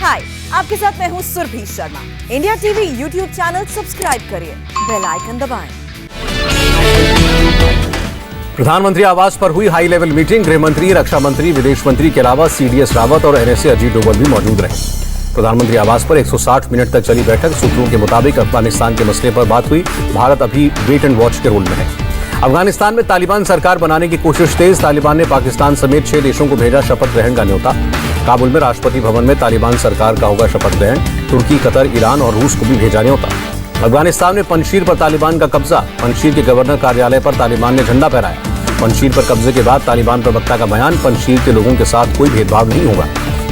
हाय, आपके साथ मैं हूँ Surbhi Sharma. India TV YouTube channel subscribe करिए, बेल आइकन दबाएं। प्रधानमंत्री आवास पर हुई हाई लेवल मीटिंग। गृह मंत्री, रक्षा मंत्री, विदेश मंत्री के अलावा सीडीएस रावत और एनएसए अजीत डोभाल भी मौजूद रहे। प्रधानमंत्री आवास पर 160 मिनट तक चली बैठक। सूत्रों के मुताबिक अफगानिस्तान के मसले पर बात हुई। भारत अभी वेट एंड वॉच के रोल में है। अफगानिस्तान में तालिबान सरकार बनाने की कोशिश तेज। तालिबान ने पाकिस्तान समेत 6 देशों को भेजा शपथ ग्रहण का न्योता। काबुल में राष्ट्रपति भवन में तालिबान सरकार का होगा शपथ ग्रहण। तुर्की, कतर, ईरान और रूस को भी भेजा न्योता। अफगानिस्तान में पंजशीर पर तालिबान का कब्जा। पंजशीर के गवर्नर कार्यालय पर तालिबान ने झंडा फहराया। पंजशीर पर कब्जे के बाद तालिबान प्रवक्ता का बयान, पंजशीर के लोगों के साथ कोई भेदभाव नहीं होगा।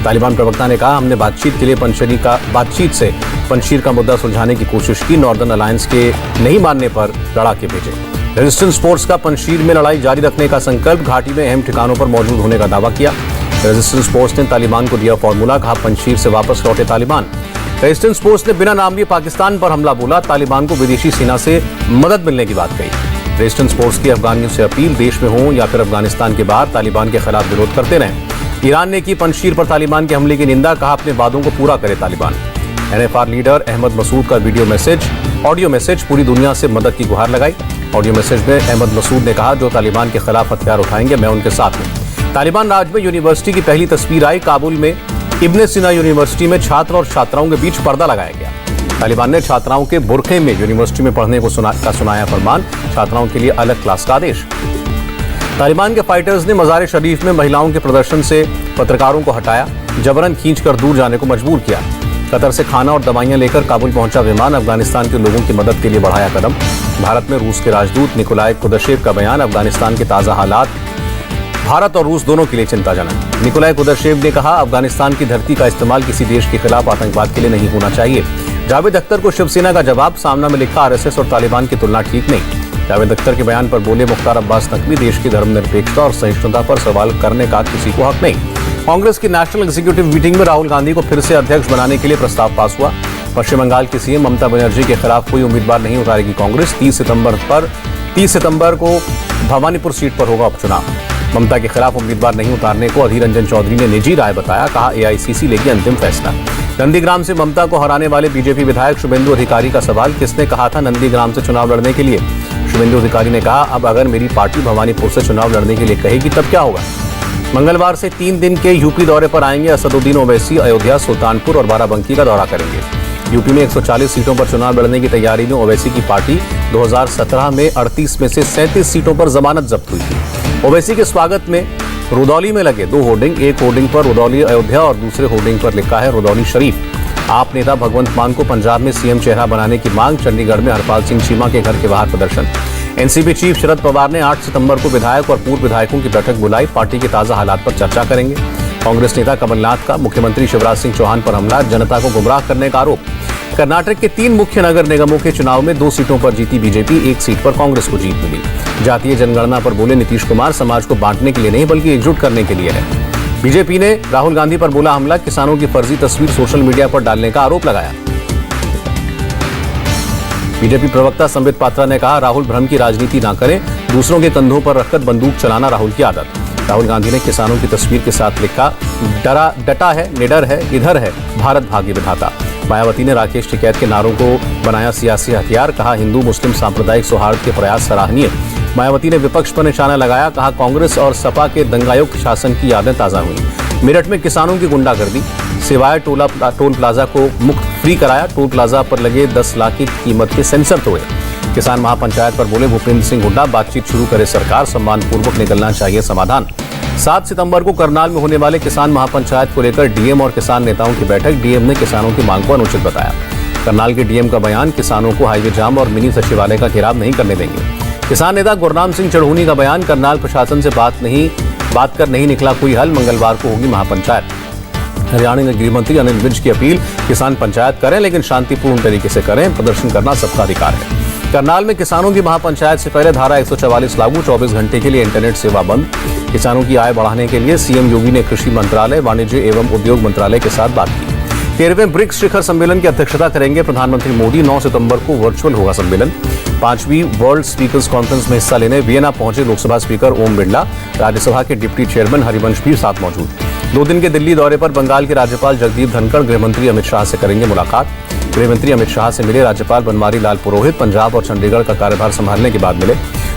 तालिबान प्रवक्ता ने कहा, हमने बातचीत के लिए बातचीत से पंजशीर का मुद्दा सुलझाने की कोशिश की। नॉर्दर्न अलायंस के नहीं मानने पर लड़ाके भेजे। रेजिस्टेंस फोर्स का पंजशीर में लड़ाई जारी रखने का संकल्प। घाटी में अहम ठिकानों पर मौजूद होने का दावा किया। रेजिस्टेंस फोर्स ने तालिबान को दिया फॉर्मूला, कहा पंजशीर से वापस लौटे तालिबान। रेजिस्टेंस फोर्स ने बिना नाम लिए पाकिस्तान पर हमला बोला। तालिबान को विदेशी सेना से मदद मिलने की बात कही। रेजिस्टेंस फोर्स की अफगानियों से अपील, देश में हो या फिर अफगानिस्तान के बाहर तालिबान के खिलाफ विरोध करते रहें। ईरान ने की पंजशीर पर तालिबान के हमले की निंदा, कहा अपने वादों को पूरा करे तालिबान। एनएफआर लीडर अहमद मसूद का ऑडियो मैसेज पूरी दुनिया से मदद की गुहार लगाई। ऑडियो मैसेज में अहमद मसूद ने कहा, जो तालिबान के खिलाफ हथियार उठाएंगे मैं उनके साथ हूं। तालिबान राज में यूनिवर्सिटी की पहली तस्वीर आई। काबुल में इब्न सीना यूनिवर्सिटी में छात्र और छात्राओं के बीच पर्दा लगाया गया। तालिबान ने छात्राओं के बुरखे में यूनिवर्सिटी में पढ़ने को सुनाया फरमान। छात्राओं के लिए अलग क्लास का आदेश। तालिबान के फाइटर्स ने मज़ार शरीफ में महिलाओं के प्रदर्शन से पत्रकारों को हटाया। जबरन खींचकर दूर जाने को मजबूर किया। कतर से खाना और दवाइयां लेकर काबुल पहुंचा विमान। अफगानिस्तान के लोगों की मदद के लिए बढ़ाया कदम। भारत में रूस के राजदूत निकोलाई कुदशेव का बयान, अफगानिस्तान के ताज़ा हालात भारत और रूस दोनों के लिए चिंताजनक। निकोलाई कुदशेव ने कहा, अफगानिस्तान की धरती का इस्तेमाल किसी देश के खिलाफ आतंकवाद के लिए नहीं होना चाहिए। जावेद अख्तर को शिवसेना का जवाब, सामना में लिखा, आरएसएस और तालिबान की तुलना ठीक नहीं। जावेद अख्तर के बयान पर बोले मुख्तार अब्बास नकवी, देश की धर्मनिरपेक्षता और सहिष्णुता पर सवाल करने का किसी को हक नहीं। कांग्रेस की नेशनल एग्जीक्यूटिव मीटिंग में राहुल गांधी को फिर से अध्यक्ष बनाने के लिए प्रस्ताव पास हुआ। पश्चिम बंगाल की सीएम ममता बनर्जी के खिलाफ कोई उम्मीदवार नहीं उतारेगी कांग्रेस। 30 सितंबर को भवानीपुर सीट पर होगा उपचुनाव। ममता के खिलाफ उम्मीदवार नहीं उतारने को अधीर रंजन चौधरी ने निजी राय बताया, कहा एआईसीसी लेगी अंतिम फैसला। नंदीग्राम से ममता को हराने वाले बीजेपी विधायक शुभेंदु अधिकारी का सवाल, किसने कहा था नंदीग्राम से चुनाव लड़ने के लिए? शुभेंदु अधिकारी ने कहा, अब अगर मेरी पार्टी भवानीपुर से चुनाव लड़ने के लिए कहेगी तब क्या होगा? मंगलवार से 3 दिन के यूपी दौरे पर आएंगे असदुद्दीन ओवैसी। अयोध्या, सुल्तानपुर और बाराबंकी का दौरा करेंगे। यूपी में 140 सीटों पर चुनाव लड़ने की तैयारी में ओवैसी की पार्टी 2017 में 38 में से 37 सीटों पर जमानत जब्त हुई थी। ओवैसी के स्वागत में रुदौली में लगे 2 होर्डिंग, एक होर्डिंग पर रुदौली अयोध्या और दूसरे होर्डिंग पर लिखा है रुदौली शरीफ। आप नेता भगवंत मान को पंजाब में सीएम चेहरा बनाने की मांग। चंडीगढ़ में हरपाल सिंह चीमा के घर के बाहर प्रदर्शन। एनसीपी चीफ शरद पवार ने 8 सितंबर को विधायक और पूर्व विधायकों की बैठक बुलाई। पार्टी के ताजा हालात पर चर्चा करेंगे। कांग्रेस नेता कमलनाथ का मुख्यमंत्री शिवराज सिंह चौहान पर हमला, जनता को गुमराह करने का आरोप। कर्नाटक के 3 मुख्य नगर निगमों के चुनाव में 2 सीटों पर जीती बीजेपी, 1 सीट पर कांग्रेस को जीत मिली। जातीय जनगणना पर बोले नीतीश कुमार, समाज को बांटने के लिए नहीं बल्कि एकजुट करने के लिए है। बीजेपी ने राहुल गांधी पर बोला हमला, किसानों की फर्जी तस्वीर सोशल मीडिया पर डालने का आरोप लगाया। बीजेपी प्रवक्ता संबित पात्रा ने कहा, राहुल भ्रम की राजनीति ना करें, दूसरों के कंधों पर रखकर बंदूक चलाना राहुल की आदत। राहुल गांधी ने किसानों की तस्वीर के साथ लिखा, डटा है, निडर है, इधर है भारत भाग्य विधाता। मायावती ने राकेश टिकैत के नारों को बनाया सियासी हथियार, कहा हिंदू मुस्लिम सांप्रदायिक सौहार्द के प्रयास सराहनीय। मायावती ने विपक्ष पर निशाना लगाया, कहा कांग्रेस और सपा के दंगायुक्त शासन की यादें ताजा हुई। मेरठ में किसानों की गुंडागर्दी, सिवाय टोल प्लाजा को मुफ्त फ्री कराया। टोल प्लाजा पर लगे 10 लाख की कीमत के सेंसर तोड़े। किसान महापंचायत पर बोले भूपेंद्र सिंह हुड्डा, बातचीत शुरू करे सरकार, सम्मानपूर्वक निकलना चाहिए समाधान। 7 सितंबर को करनाल में होने वाले किसान महापंचायत को लेकर डीएम और किसान नेताओं की बैठक। डीएम ने किसानों की मांग को अनुचित बताया। करनाल के डीएम का बयान, किसानों को हाईवे जाम और मिनी सचिवालय का घेराव नहीं करने देंगे। किसान नेता गुरनाम सिंह चढ़ूनी का बयान, करनाल प्रशासन से बात कर नहीं निकला कोई हल, मंगलवार को होगी महापंचायत। हरियाणा के गृह मंत्री अनिल विज की अपील, किसान पंचायत करें लेकिन शांतिपूर्ण तरीके से करें, प्रदर्शन करना सबका अधिकार है। करनाल में किसानों की महापंचायत से पहले धारा 144 लागू, 24 घंटे के लिए इंटरनेट सेवा बंद। किसानों की आय बढ़ाने के लिए सीएम योगी ने कृषि मंत्रालय, वाणिज्य एवं उद्योग मंत्रालय के साथ बात की। 13वें ब्रिक्स शिखर सम्मेलन की अध्यक्षता करेंगे प्रधानमंत्री मोदी। 9 सितंबर को वर्चुअल होगा सम्मेलन। 5वीं वर्ल्ड स्पीकर्स कॉन्फ्रेंस में हिस्सा लेने वियना पहुंचे लोकसभा स्पीकर ओम बिरला। राज्यसभा के डिप्टी चेयरमैन हरिवंश भी साथ मौजूद। 2 दिन के दिल्ली दौरे पर बंगाल के राज्यपाल जगदीप धनखड़ गृहमंत्री अमित शाह से करेंगे मुलाकात। गृहमंत्री अमित शाह से मिले राज्यपाल बनवारी लाल पुरोहित। पंजाब और चंडीगढ़ का कार्यभार संभालने के बाद मिले।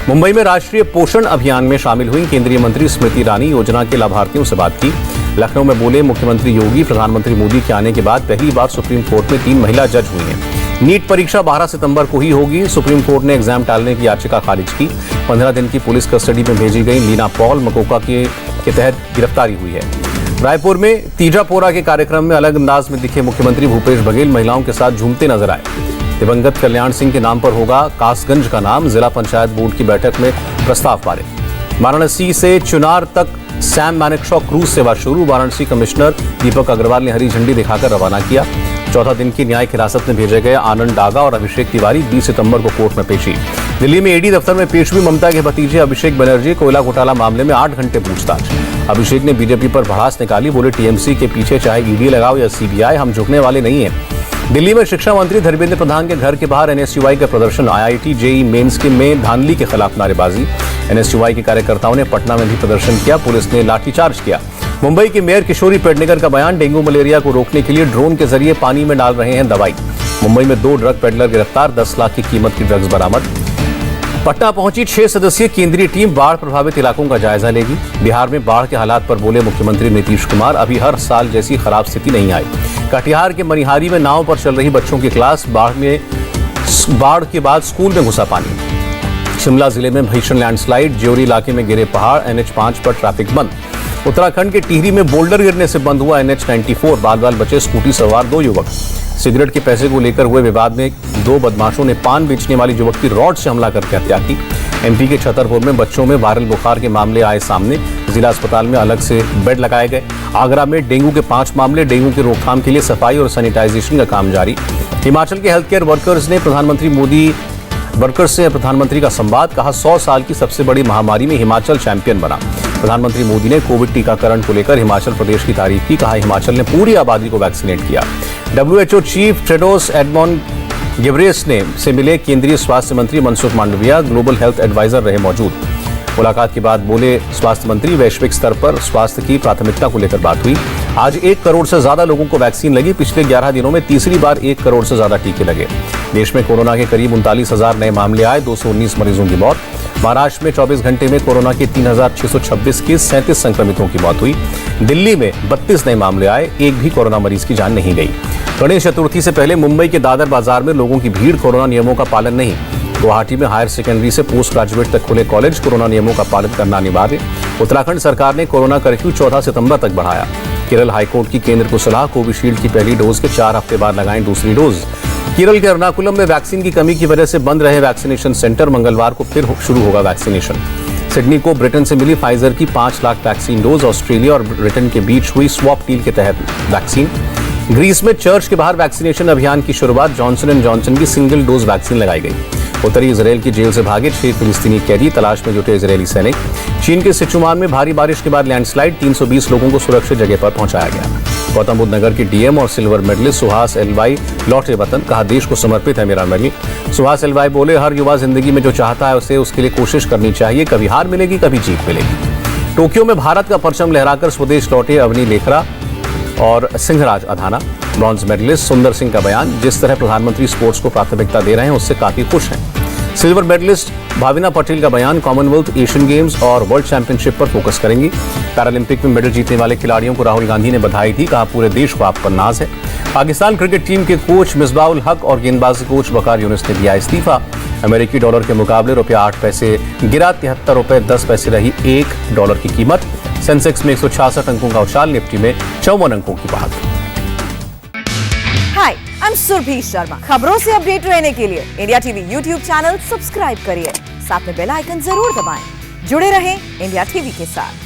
मुंबई में राष्ट्रीय पोषण अभियान में शामिल हुई केंद्रीय मंत्री स्मृति ईरानी। योजना के लाभार्थियों से बात की। लखनऊ में बोले मुख्यमंत्री योगी, प्रधानमंत्री मोदी के आने के बाद पहली बार सुप्रीम कोर्ट में 3 महिला जज हुई हैं। नीट परीक्षा 12 सितंबर को ही होगी। सुप्रीम कोर्ट ने एग्जाम टालने की याचिका खारिज की। 15 दिन की पुलिस कस्टडी में भेजी गई लीना पॉल मकोका के तहत गिरफ्तारी हुई है। रायपुर में तीजापोरा के कार्यक्रम में अलग अंदाज में दिखे मुख्यमंत्री भूपेश बघेल। महिलाओं के साथ झूमते नजर आए। दिवंगत कल्याण सिंह के नाम पर होगा कासगंज का नाम। जिला पंचायत बोर्ड की बैठक में प्रस्ताव पारित। वाराणसी से चुनार तक सैम मैनेक्शॉ क्रूज सेवा शुरू। वाराणसी कमिश्नर दीपक अग्रवाल ने हरी झंडी दिखाकर रवाना किया। 14 दिन की न्यायिक हिरासत में भेजे गए आनंद डागा और अभिषेक तिवारी 20 सितंबर को कोर्ट में पेशी। दिल्ली में ईडी दफ्तर में पेश हुई ममता के भतीजे अभिषेक बनर्जी। कोयला घोटाला मामले में 8 घंटे पूछताछ। अभिषेक ने बीजेपी पर भड़ास निकाली। बोले टीएमसी के पीछे चाहे ईडी लगाओ या सीबीआई, हम झुकने वाले नहीं हैं। दिल्ली में शिक्षा मंत्री धर्मेंद्र प्रधान के घर के बाहर एनएसयूआई का प्रदर्शन। आईआईटी जेईई मेंस के में धांधली के खिलाफ नारेबाजी। एनएसयूआई के कार्यकर्ताओं ने पटना में भी प्रदर्शन किया। पुलिस ने लाठीचार्ज किया। मुंबई की मेयर किशोरी पेडनेकर का बयान। डेंगू मलेरिया को रोकने के लिए ड्रोन के जरिए पानी में डाल रहे हैं दवाई। मुंबई में 2 ड्रग पेडलर गिरफ्तार। 10 लाख की कीमत की ड्रग्स बरामद। पटना पहुंची 6 सदस्यीय केंद्रीय टीम बाढ़ प्रभावित इलाकों का जायजा लेगी। बिहार में बाढ़ के हालात पर बोले मुख्यमंत्री नीतीश कुमार। अभी हर साल जैसी खराब स्थिति नहीं आई। कटिहार के मनिहारी में नाव पर चल रही बच्चों की क्लास। बाढ़ के बाद स्कूल में घुसा पानी। शिमला जिले में भीषण लैंडस्लाइड। ज्योरी इलाके में गिरे पहाड़। NH5 पर ट्रैफिक बंद। उत्तराखंड के टिहरी में बोल्डर गिरने से बंद हुआ NH94। बाल बचे स्कूटी सवार 2 युवक। सिगरेट के पैसे को लेकर हुए विवाद में 2 बदमाशों ने पान बेचने वाली युवक की रॉड से हमला करके हत्या की। एमपी के छतरपुर में बच्चों में वायरल बुखार के मामले आए सामने। जिला अस्पताल में अलग से बेड लगाए गए। आगरा में डेंगू के 5 मामले। डेंगू की रोकथाम के लिए सफाई और सैनिटाइजेशन का काम जारी। हिमाचल के हेल्थ केयर वर्कर्स से प्रधानमंत्री का संवाद। कहा 100 साल की सबसे बड़ी महामारी में हिमाचल चैंपियन बना। प्रधानमंत्री मोदी ने कोविड टीकाकरण को लेकर हिमाचल प्रदेश की तारीफ की। कहा हिमाचल ने पूरी आबादी को वैक्सीनेट किया। WHO chief Tedros Adhanom Ghebreyesus से मिले केंद्रीय स्वास्थ्य मंत्री Mansukh Mandaviya. Global health advisor रहे मौजूद। मुलाकात के बाद बोले स्वास्थ्य मंत्री वैश्विक स्तर पर स्वास्थ्य की प्राथमिकता को लेकर बात हुई। आज 1 करोड़ से ज्यादा लोगों को वैक्सीन लगी। पिछले 11 दिनों में तीसरी बार 1 करोड़ से ज्यादा टीके लगे। देश में कोरोना के करीब 39,000 नए मामले आए। 219 मरीजों की मौत। महाराष्ट्र में 24 घंटे में कोरोना के 3,626 केस, 37 संक्रमितों की मौत हुई। दिल्ली में 32 नए मामले आए। एक भी कोरोना मरीज की जान नहीं गई। गणेश चतुर्थी से पहले मुंबई के दादर बाजार में लोगों की भीड़। कोरोना नियमों का पालन नहीं। गुवाहाटी में हायर सेकेंडरी से पोस्ट ग्रेजुएट तक खुले कॉलेज। कोरोना नियमों का पालन करना अनिवार्य। उत्तराखंड सरकार ने कोरोना कर्फ्यू 14 सितंबर तक बढ़ाया। केरल हाईकोर्ट की केंद्र को सलाह। कोविशील्ड की पहली डोज के 4 हफ्ते बाद लगाएं दूसरी डोज। केरल के एर्नाकुलम में वैक्सीन की कमी की वजह से बंद रहे वैक्सीनेशन सेंटर। मंगलवार को फिर शुरू होगा वैक्सीनेशन। सिडनी को ब्रिटेन से मिली फाइजर की 5 लाख वैक्सीन डोज। ऑस्ट्रेलिया और ब्रिटेन के बीच हुई स्वॉप डील के तहत वैक्सीन। ग्रीस में चर्च के बाहर वैक्सीनेशन अभियान की शुरुआत। जॉनसन एंड जॉनसन की सिंगल डोज वैक्सीन लगाई गई। उत्तरी इजरायल की जेल से भागे 6 फिलिस्तीनी कैदी। तलाश में जुटे इजरायली सैनिक। चीन के सिचुआन में भारी बारिश के बाद लैंडस्लाइड। 320 लोगों को सुरक्षित जगह पर पहुंचाया गया। गौतम बुद्ध नगर के डीएम और सिल्वर मेडलिस्ट सुहास एलवाई लौटे वतन। कहा देश को समर्पित है मेरा मेडल। सुहास एलवाई बोले हर युवा जिंदगी में जो चाहता है उसे उसके लिए कोशिश करनी चाहिए। कभी हार मिलेगी, कभी जीत मिलेगी। टोक्यो में भारत का परचम लहराकर स्वदेश लौटे अवनी लेखरा और सिंहराज अधाना। ब्रॉन्ज मेडलिस्ट सुंदर सिंह का बयान। जिस तरह प्रधानमंत्री स्पोर्ट्स को प्राथमिकता दे रहे हैं उससे काफी खुश हैं। सिल्वर मेडलिस्ट भाविना पटेल का बयान। कॉमनवेल्थ, एशियन गेम्स और वर्ल्ड चैंपियनशिप पर फोकस करेंगी। पैरालंपिक में मेडल जीतने वाले खिलाड़ियों को राहुल गांधी ने बधाई दी। कहा पूरे देश को आप पर नाज है। पाकिस्तान क्रिकेट टीम के कोच मिसबाउल हक और गेंदबाजी कोच वकार यूनुस ने दिया इस्तीफा। अमेरिकी डॉलर के मुकाबले ₹8 गिरा। 73 रुपए 10 पैसे रही $1 की कीमत। सेंसेक्स में 166 अंकों का उछाल। निफ्टी में 54 अंकों की बढ़त। हाय, आई एम सुरभि शर्मा। खबरों से अपडेट रहने के लिए India TV YouTube channel subscribe करिए। साथ में बेल आइकन जरूर दबाएं। जुड़े रहें इंडिया टीवी के साथ।